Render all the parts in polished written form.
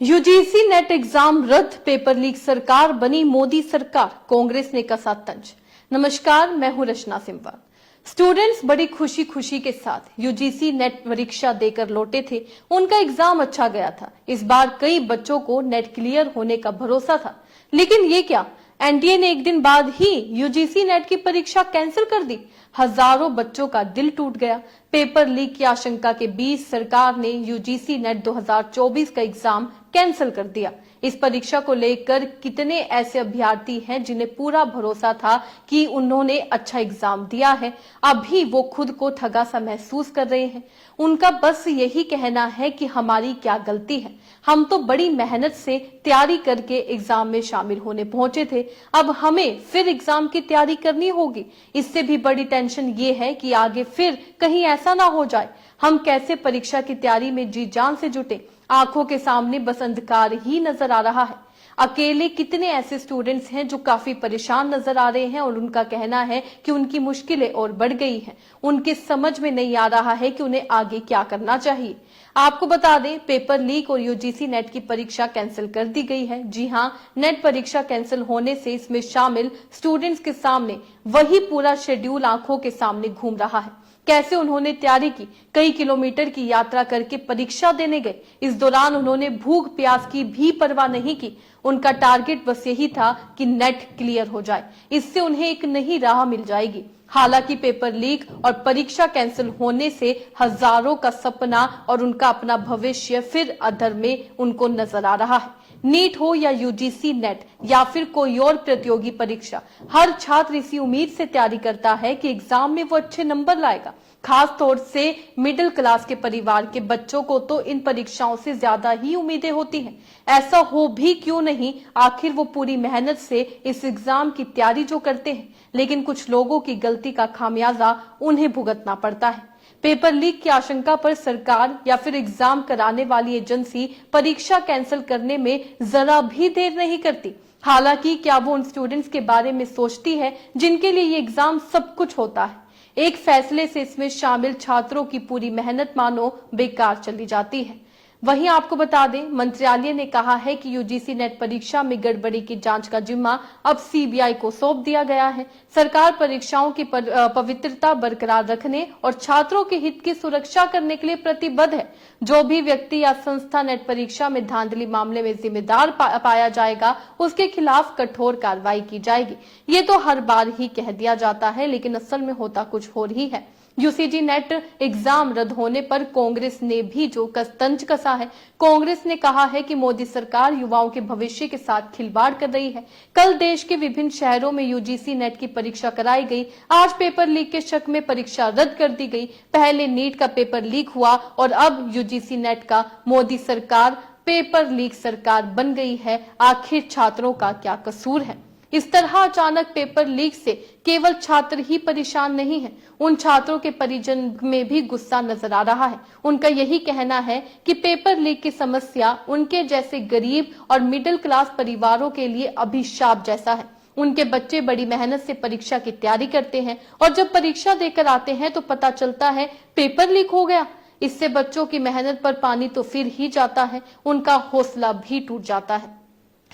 UGC net exam रद्द, paper leak सरकार बनी मोदी सरकार, कांग्रेस ने कसा तंज। नमस्कार, मैं हूं रचना सिंह। स्टूडेंट्स बड़ी खुशी खुशी के साथ यूजीसी नेट परीक्षा देकर लौटे थे। उनका एग्जाम अच्छा गया था। इस बार कई बच्चों को नेट क्लियर होने का भरोसा था, लेकिन ये क्या, एनटीए ने एक दिन बाद ही यूजीसी नेट की परीक्षा कैंसिल कर दी। हजारों बच्चों का दिल टूट गया। पेपर लीक की आशंका के बीच सरकार ने यूजीसी नेट 2024 का एग्जाम कैंसिल कर दिया। इस परीक्षा को लेकर कितने ऐसे अभ्यर्थी हैं जिन्हें पूरा भरोसा था कि उन्होंने अच्छा एग्जाम दिया है, अभी वो खुद को ठगा सा महसूस कर रहे हैं। उनका बस यही कहना है कि हमारी क्या गलती है, हम तो बड़ी मेहनत से तैयारी करके एग्जाम में शामिल होने पहुंचे थे, अब हमें फिर एग्जाम की तैयारी करनी होगी। इससे भी बड़ी टेंशन ये है कि आगे फिर कहीं ऐसा ना हो जाए। हम कैसे परीक्षा की तैयारी में जी जान से जुटे, आंखों के सामने बस अंधकार ही नजर आ रहा है। अकेले कितने ऐसे स्टूडेंट्स हैं जो काफी परेशान नजर आ रहे हैं और उनका कहना है कि उनकी मुश्किलें और बढ़ गई हैं। उनके समझ में नहीं आ रहा है कि उन्हें आगे क्या करना चाहिए। आपको बता दें, पेपर लीक और यूजीसी नेट की परीक्षा कैंसिल कर दी गई है। जी हां, नेट परीक्षा कैंसिल होने से इसमें शामिल स्टूडेंट्स के सामने वही पूरा शेड्यूल आंखों के सामने घूम रहा है। कैसे उन्होंने तैयारी की, कई किलोमीटर की यात्रा करके परीक्षा देने गए। इस दौरान उन्होंने भूख प्यास की भी परवाह नहीं की। उनका टारगेट बस यही था कि नेट क्लियर हो जाए, इससे उन्हें एक नई राह मिल जाएगी। हालांकि पेपर लीक और परीक्षा कैंसिल होने से हजारों का सपना और उनका अपना भविष्य फिर अधर में उनको नजर आ रहा है। नीट हो या यूजीसी नेट या फिर कोई और प्रतियोगी परीक्षा, हर छात्र इसी उम्मीद से तैयारी करता है कि एग्जाम में वो अच्छे नंबर लाएगा। खास तौर से मिडिल क्लास के परिवार के बच्चों को तो इन परीक्षाओं से ज्यादा ही उम्मीदें होती हैं। ऐसा हो भी क्यों नहीं, आखिर वो पूरी मेहनत से इस एग्जाम की तैयारी जो करते हैं, लेकिन कुछ लोगों की गलती का खामियाजा उन्हें भुगतना पड़ता है। पेपर लीक की आशंका पर सरकार या फिर एग्जाम कराने वाली एजेंसी परीक्षा कैंसिल करने में जरा भी देर नहीं करती। हालांकि क्या वो उन स्टूडेंट्स के बारे में सोचती है जिनके लिए ये एग्जाम सब कुछ होता है। एक फैसले से इसमें शामिल छात्रों की पूरी मेहनत मानो बेकार चली जाती है। वहीं आपको बता दें, मंत्रालय ने कहा है कि यूजीसी नेट परीक्षा में गड़बड़ी की जांच का जिम्मा अब सीबीआई को सौंप दिया गया है। सरकार परीक्षाओं की पवित्रता बरकरार रखने और छात्रों के हित की सुरक्षा करने के लिए प्रतिबद्ध है। जो भी व्यक्ति या संस्था नेट परीक्षा में धांधली मामले में जिम्मेदार पाया जाएगा, उसके खिलाफ कठोर कार्रवाई की जाएगी। ये तो हर बार ही कह दिया जाता है, लेकिन असल में होता कुछ और ही है। यूजीसी नेट एग्जाम रद्द होने पर कांग्रेस ने भी जो तंज कसा है। कांग्रेस ने कहा है कि मोदी सरकार युवाओं के भविष्य के साथ खिलवाड़ कर रही है। कल देश के विभिन्न शहरों में यूजीसी नेट की परीक्षा कराई गई। आज पेपर लीक के शक में परीक्षा रद्द कर दी गई। पहले नीट का पेपर लीक हुआ और अब यूजीसी नेट का। मोदी सरकार पेपर लीक सरकार बन गई है। आखिर छात्रों का क्या कसूर है? इस तरह अचानक पेपर लीक से केवल छात्र ही परेशान नहीं है, उन छात्रों के परिजन में भी गुस्सा नजर आ रहा है। उनका यही कहना है कि पेपर लीक की समस्या उनके जैसे गरीब और मिडिल क्लास परिवारों के लिए अभिशाप जैसा है। उनके बच्चे बड़ी मेहनत से परीक्षा की तैयारी करते हैं और जब परीक्षा देकर आते हैं तो पता चलता है पेपर लीक हो गया। इससे बच्चों की मेहनत पर पानी तो फिर ही जाता है, उनका हौसला भी टूट जाता है।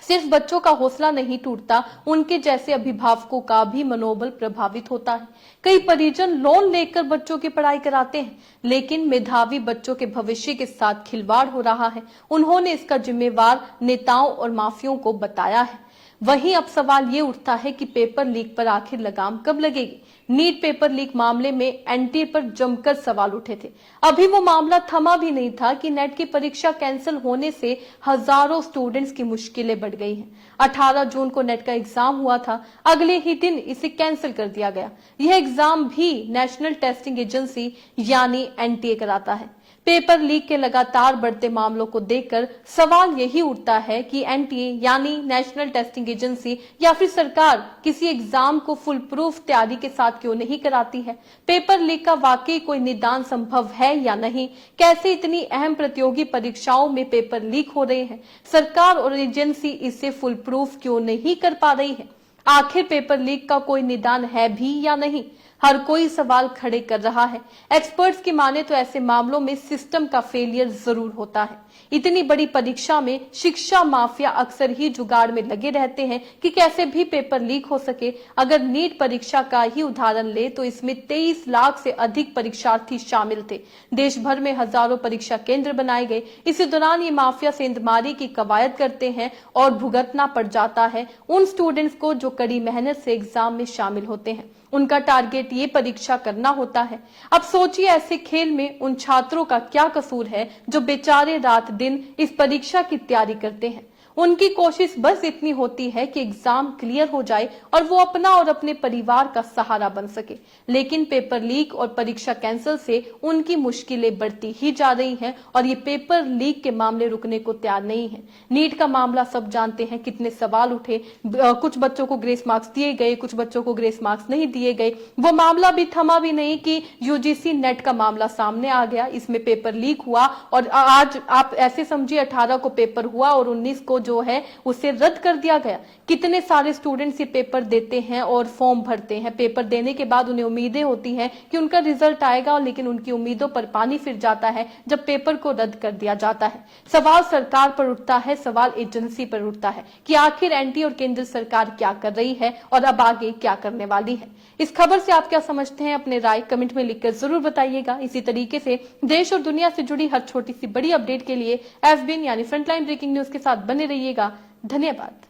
सिर्फ बच्चों का हौसला नहीं टूटता, उनके जैसे अभिभावकों का भी मनोबल प्रभावित होता है। कई परिजन लोन लेकर बच्चों की पढ़ाई कराते हैं, लेकिन मेधावी बच्चों के भविष्य के साथ खिलवाड़ हो रहा है। उन्होंने इसका जिम्मेवार नेताओं और माफियाओं को बताया है। वहीं अब सवाल ये उठता है कि पेपर लीक पर आखिर लगाम कब लगेगी। नीट पेपर लीक मामले में एनटीए पर जमकर सवाल उठे थे। अभी वो मामला थमा भी नहीं था कि नेट की परीक्षा कैंसिल होने से हजारों स्टूडेंट्स की मुश्किलें बढ़ गई हैं। 18 जून को नेट का एग्जाम हुआ था, अगले ही दिन इसे कैंसिल कर दिया गया। यह एग्जाम भी नेशनल टेस्टिंग एजेंसी यानी एनटीए कराता है। पेपर लीक के लगातार बढ़ते मामलों को देखकर सवाल यही उठता है कि एनटीए यानी नेशनल टेस्टिंग एजेंसी या फिर सरकार किसी एग्जाम को फुल प्रूफ तैयारी के साथ क्यों नहीं कराती है। पेपर लीक का वाकई कोई निदान संभव है या नहीं? कैसे इतनी अहम प्रतियोगी परीक्षाओं में पेपर लीक हो रहे हैं? सरकार और एजेंसी इसे फुल प्रूफ क्यों नहीं कर पा रही है? आखिर पेपर लीक का कोई निदान है भी या नहीं? हर कोई सवाल खड़े कर रहा है। एक्सपर्ट्स की माने तो ऐसे मामलों में सिस्टम का फेलियर जरूर होता है। इतनी बड़ी परीक्षा में शिक्षा माफिया अक्सर ही जुगाड़ में लगे रहते हैं कि कैसे भी पेपर लीक हो सके। अगर नीट परीक्षा का ही उदाहरण ले तो इसमें 23 लाख से अधिक परीक्षार्थी शामिल थे। देश भर में हजारों परीक्षा केंद्र बनाए गए। इसी दौरान ये माफिया सेंधमारी की कवायद करते हैं और भुगतना पड़ जाता है उन स्टूडेंट्स को जो कड़ी मेहनत से एग्जाम में शामिल होते हैं। उनका टारगेट ये परीक्षा करना होता है। अब सोचिए ऐसे खेल में उन छात्रों का क्या कसूर है जो बेचारे रात दिन इस परीक्षा की तैयारी करते हैं। उनकी कोशिश बस इतनी होती है कि एग्जाम क्लियर हो जाए और वो अपना और अपने परिवार का सहारा बन सके। लेकिन पेपर लीक और परीक्षा कैंसिल से उनकी मुश्किलें बढ़ती ही जा रही हैं और ये पेपर लीक के मामले रुकने को तैयार नहीं है। नीट का मामला सब जानते हैं, कितने सवाल उठे, कुछ बच्चों को ग्रेस मार्क्स दिए गए, कुछ बच्चों को ग्रेस मार्क्स नहीं दिए गए। वो मामला भी थमा भी नहीं कि यूजीसी नेट का मामला सामने आ गया, इसमें पेपर लीक हुआ और आज आप ऐसे समझिए 18 को पेपर हुआ और 19 को जो है उसे रद्द कर दिया गया। कितने सारे स्टूडेंट्स ये पेपर देते हैं और फॉर्म भरते हैं। पेपर देने के बाद उन्हें उम्मीदें होती हैं कि उनका रिजल्ट आएगा, लेकिन उनकी उम्मीदों पर पानी फिर जाता है जब पेपर को रद्द कर दिया जाता है। सवाल सरकार पर उठता है, सवाल एजेंसी पर उठता है कि आखिर एनटी और केंद्र सरकार क्या कर रही है और अब आगे क्या करने वाली है। इस खबर से आप क्या समझते हैं, अपने राय कमेंट में लिखकर जरूर बताइएगा। इसी तरीके से देश और दुनिया से जुड़ी हर छोटी सी बड़ी अपडेट के लिए FBN यानी फ्रंटलाइन ब्रेकिंग न्यूज के साथ बने रहिएगा। धन्यवाद।